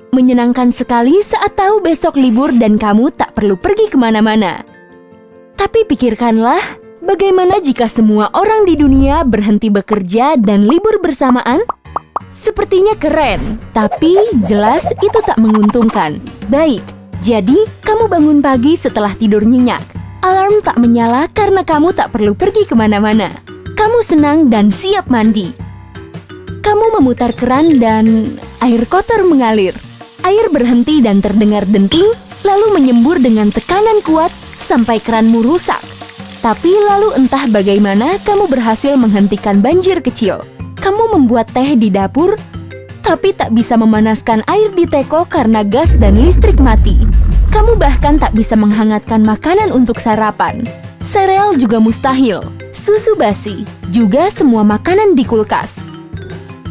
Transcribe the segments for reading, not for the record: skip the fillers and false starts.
Menyenangkan sekali saat tahu besok libur dan kamu tak perlu pergi kemana-mana. Tapi pikirkanlah, bagaimana jika semua orang di dunia berhenti bekerja dan libur bersamaan? Sepertinya keren, tapi jelas itu tak menguntungkan. Baik, jadi kamu bangun pagi setelah tidur nyenyak. Alarm tak menyala karena kamu tak perlu pergi kemana-mana. Kamu senang dan siap mandi. Kamu memutar keran dan air kotor mengalir. Air berhenti dan terdengar denting, lalu menyembur dengan tekanan kuat sampai keranmu rusak. Tapi lalu entah bagaimana kamu berhasil menghentikan banjir kecil. Kamu membuat teh di dapur, tapi tak bisa memanaskan air di teko karena gas dan listrik mati. Kamu bahkan tak bisa menghangatkan makanan untuk sarapan. Sereal juga mustahil, susu basi, juga semua makanan di kulkas.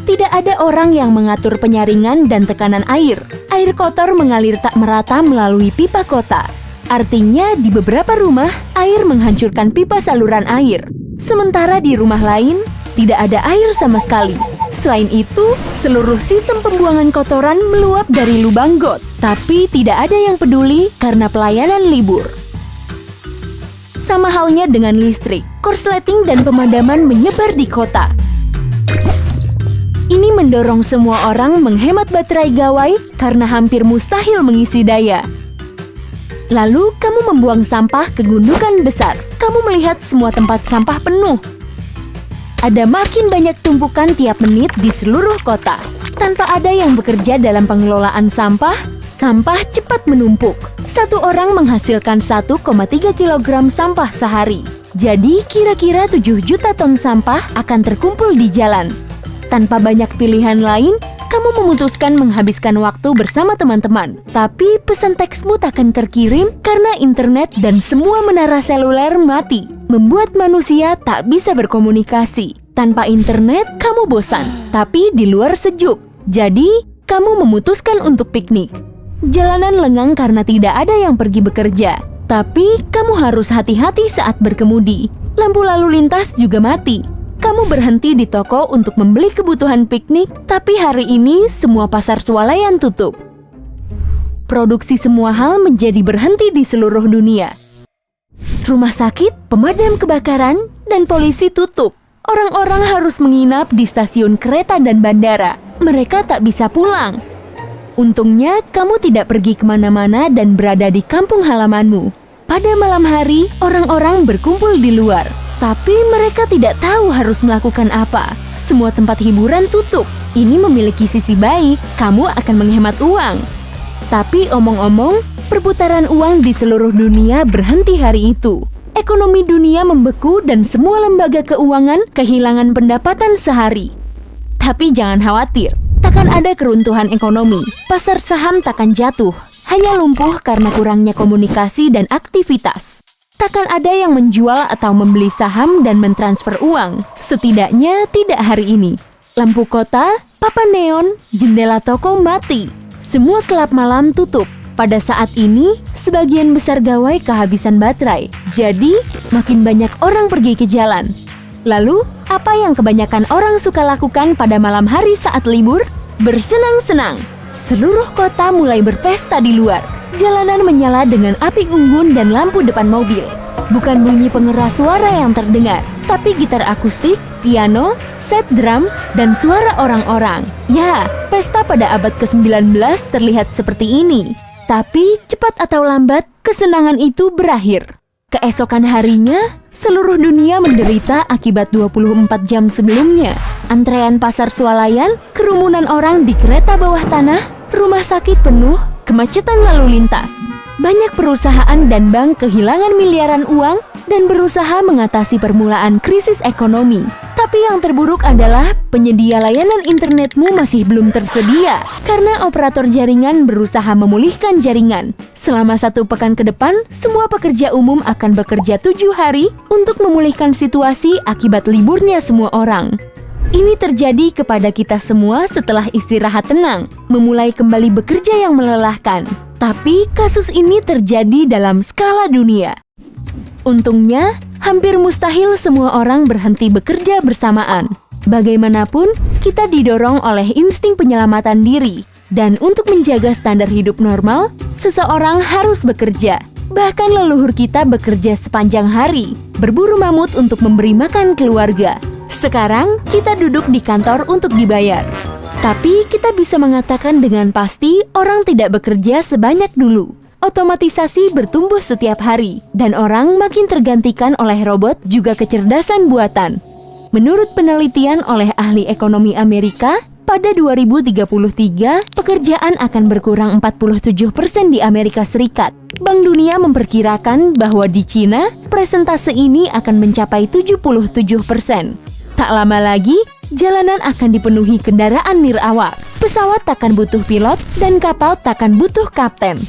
Tidak ada orang yang mengatur penyaringan dan tekanan air. Air kotor mengalir tak merata melalui pipa kota. Artinya di beberapa rumah, air menghancurkan pipa saluran air. Sementara di rumah lain, tidak ada air sama sekali. Selain itu, seluruh sistem pembuangan kotoran meluap dari lubang got. Tapi tidak ada yang peduli karena pelayanan libur. Sama halnya dengan listrik, korsleting dan pemadaman menyebar di kota. Ini mendorong semua orang menghemat baterai gawai karena hampir mustahil mengisi daya. Lalu kamu membuang sampah ke gundukan besar. Kamu melihat semua tempat sampah penuh. Ada makin banyak tumpukan tiap menit di seluruh kota. Tanpa ada yang bekerja dalam pengelolaan sampah, sampah cepat menumpuk. Satu orang menghasilkan 1,3 kg sampah sehari. Jadi kira-kira 7 juta ton sampah akan terkumpul di jalan. Tanpa banyak pilihan lain, kamu memutuskan menghabiskan waktu bersama teman-teman. Tapi pesan teksmu takkan terkirim karena internet dan semua menara seluler mati, membuat manusia tak bisa berkomunikasi. Tanpa internet, kamu bosan, tapi di luar sejuk. Jadi, kamu memutuskan untuk piknik. Jalanan lengang karena tidak ada yang pergi bekerja. Tapi, kamu harus hati-hati saat berkemudi. Lampu lalu lintas juga mati. Kamu berhenti di toko untuk membeli kebutuhan piknik, tapi hari ini semua pasar swalayan tutup. Produksi semua hal menjadi berhenti di seluruh dunia. Rumah sakit, pemadam kebakaran, dan polisi tutup. Orang-orang harus menginap di stasiun kereta dan bandara. Mereka tak bisa pulang. Untungnya, kamu tidak pergi kemana-mana dan berada di kampung halamanmu. Pada malam hari, orang-orang berkumpul di luar. Tapi mereka tidak tahu harus melakukan apa. Semua tempat hiburan tutup. Ini memiliki sisi baik, kamu akan menghemat uang. Tapi omong-omong, perputaran uang di seluruh dunia berhenti hari itu. Ekonomi dunia membeku dan semua lembaga keuangan kehilangan pendapatan sehari. Tapi jangan khawatir, takkan ada keruntuhan ekonomi. Pasar saham takkan jatuh, hanya lumpuh karena kurangnya komunikasi dan aktivitas. Takkan ada yang menjual atau membeli saham dan mentransfer uang. Setidaknya tidak hari ini. Lampu kota, papan neon, jendela toko mati. Semua klub malam tutup. Pada saat ini, sebagian besar gawai kehabisan baterai. Jadi, makin banyak orang pergi ke jalan. Lalu, apa yang kebanyakan orang suka lakukan pada malam hari saat libur? Bersenang-senang. Seluruh kota mulai berpesta di luar. Jalanan menyala dengan api unggun dan lampu depan mobil. Bukan bunyi pengeras suara yang terdengar, tapi gitar akustik, piano, set drum, dan suara orang-orang. Ya, pesta pada abad ke-19 terlihat seperti ini. Tapi cepat atau lambat, kesenangan itu berakhir. Keesokan harinya, seluruh dunia menderita akibat 24 jam sebelumnya. Antrean pasar swalayan, kerumunan orang di kereta bawah tanah, rumah sakit penuh, kemacetan lalu lintas. Banyak perusahaan dan bank kehilangan miliaran uang dan berusaha mengatasi permulaan krisis ekonomi. Tapi yang terburuk adalah penyedia layanan internetmu masih belum tersedia karena operator jaringan berusaha memulihkan jaringan. Selama 1 pekan ke depan, semua pekerja umum akan bekerja 7 hari untuk memulihkan situasi akibat liburnya semua orang. Ini terjadi kepada kita semua setelah istirahat tenang, memulai kembali bekerja yang melelahkan. Tapi kasus ini terjadi dalam skala dunia. Untungnya, hampir mustahil semua orang berhenti bekerja bersamaan. Bagaimanapun, kita didorong oleh insting penyelamatan diri. Dan untuk menjaga standar hidup normal, seseorang harus bekerja. Bahkan leluhur kita bekerja sepanjang hari, berburu mamut untuk memberi makan keluarga. Sekarang, kita duduk di kantor untuk dibayar. Tapi kita bisa mengatakan dengan pasti orang tidak bekerja sebanyak dulu. Otomatisasi bertumbuh setiap hari, dan orang makin tergantikan oleh robot juga kecerdasan buatan. Menurut penelitian oleh ahli ekonomi Amerika, pada 2033, pekerjaan akan berkurang 47% di Amerika Serikat. Bank Dunia memperkirakan bahwa di Cina, persentase ini akan mencapai 77%. Tak lama lagi, jalanan akan dipenuhi kendaraan nirawak. Pesawat takkan butuh pilot dan kapal takkan butuh kapten.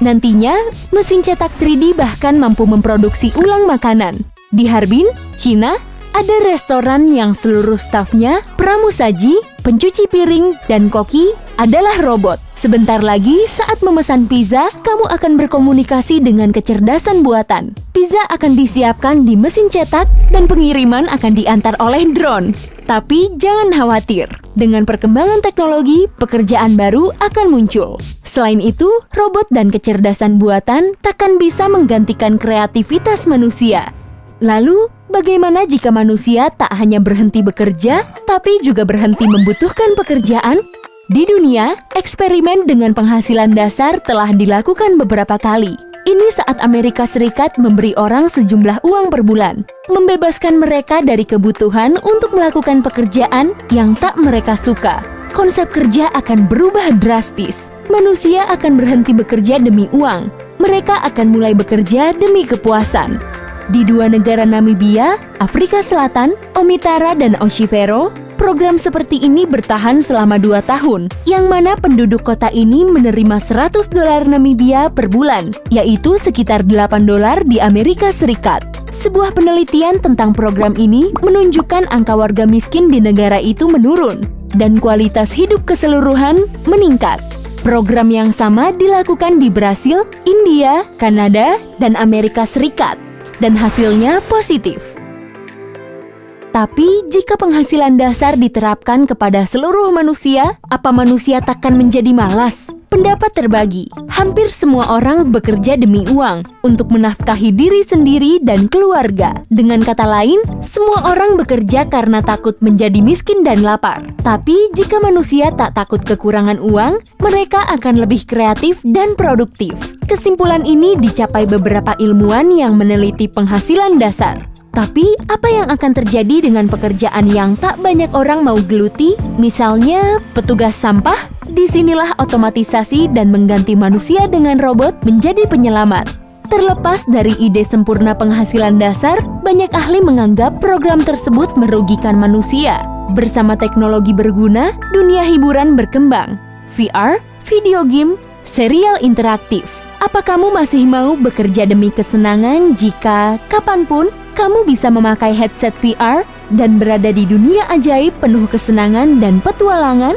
Nantinya, mesin cetak 3D bahkan mampu memproduksi ulang makanan. Di Harbin, Cina, ada restoran yang seluruh stafnya, pramusaji, pencuci piring, dan koki adalah robot. Sebentar lagi, saat memesan pizza, kamu akan berkomunikasi dengan kecerdasan buatan. Pizza akan disiapkan di mesin cetak dan pengiriman akan diantar oleh drone. Tapi jangan khawatir, dengan perkembangan teknologi, pekerjaan baru akan muncul. Selain itu, robot dan kecerdasan buatan takkan bisa menggantikan kreativitas manusia. Lalu, bagaimana jika manusia tak hanya berhenti bekerja, tapi juga berhenti membutuhkan pekerjaan? Di dunia, eksperimen dengan penghasilan dasar telah dilakukan beberapa kali. Ini saat Amerika Serikat memberi orang sejumlah uang per bulan, membebaskan mereka dari kebutuhan untuk melakukan pekerjaan yang tak mereka suka. Konsep kerja akan berubah drastis. Manusia akan berhenti bekerja demi uang. Mereka akan mulai bekerja demi kepuasan. Di dua negara Namibia, Afrika Selatan, Omitara dan Oshivero, program seperti ini bertahan selama 2 tahun, yang mana penduduk kota ini menerima $100 Namibia per bulan, yaitu sekitar $8 di Amerika Serikat. Sebuah penelitian tentang program ini menunjukkan angka warga miskin di negara itu menurun, dan kualitas hidup keseluruhan meningkat. Program yang sama dilakukan di Brasil, India, Kanada, dan Amerika Serikat. Dan hasilnya positif. Tapi, jika penghasilan dasar diterapkan kepada seluruh manusia, apa manusia takkan menjadi malas? Pendapat terbagi. Hampir semua orang bekerja demi uang untuk menafkahi diri sendiri dan keluarga. Dengan kata lain, semua orang bekerja karena takut menjadi miskin dan lapar. Tapi, jika manusia tak takut kekurangan uang, mereka akan lebih kreatif dan produktif. Kesimpulan ini dicapai beberapa ilmuwan yang meneliti penghasilan dasar. Tapi, apa yang akan terjadi dengan pekerjaan yang tak banyak orang mau geluti? Misalnya, petugas sampah? Disinilah otomatisasi dan mengganti manusia dengan robot menjadi penyelamat. Terlepas dari ide sempurna penghasilan dasar, banyak ahli menganggap program tersebut merugikan manusia. Bersama teknologi berguna, dunia hiburan berkembang. VR, video game, serial interaktif. Apa kamu masih mau bekerja demi kesenangan jika kapanpun kamu bisa memakai headset VR dan berada di dunia ajaib penuh kesenangan dan petualangan?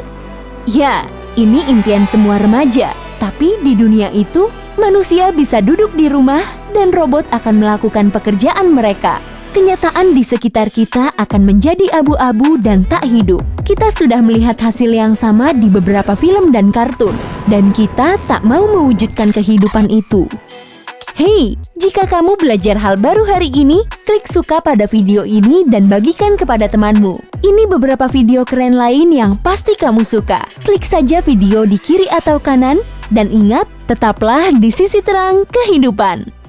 Ya, ini impian semua remaja. Tapi di dunia itu, manusia bisa duduk di rumah dan robot akan melakukan pekerjaan mereka. Kenyataan di sekitar kita akan menjadi abu-abu dan tak hidup. Kita sudah melihat hasil yang sama di beberapa film dan kartun, dan kita tak mau mewujudkan kehidupan itu. Hey, jika kamu belajar hal baru hari ini, klik suka pada video ini dan bagikan kepada temanmu. Ini beberapa video keren lain yang pasti kamu suka. Klik saja video di kiri atau kanan, dan ingat, tetaplah di sisi terang kehidupan.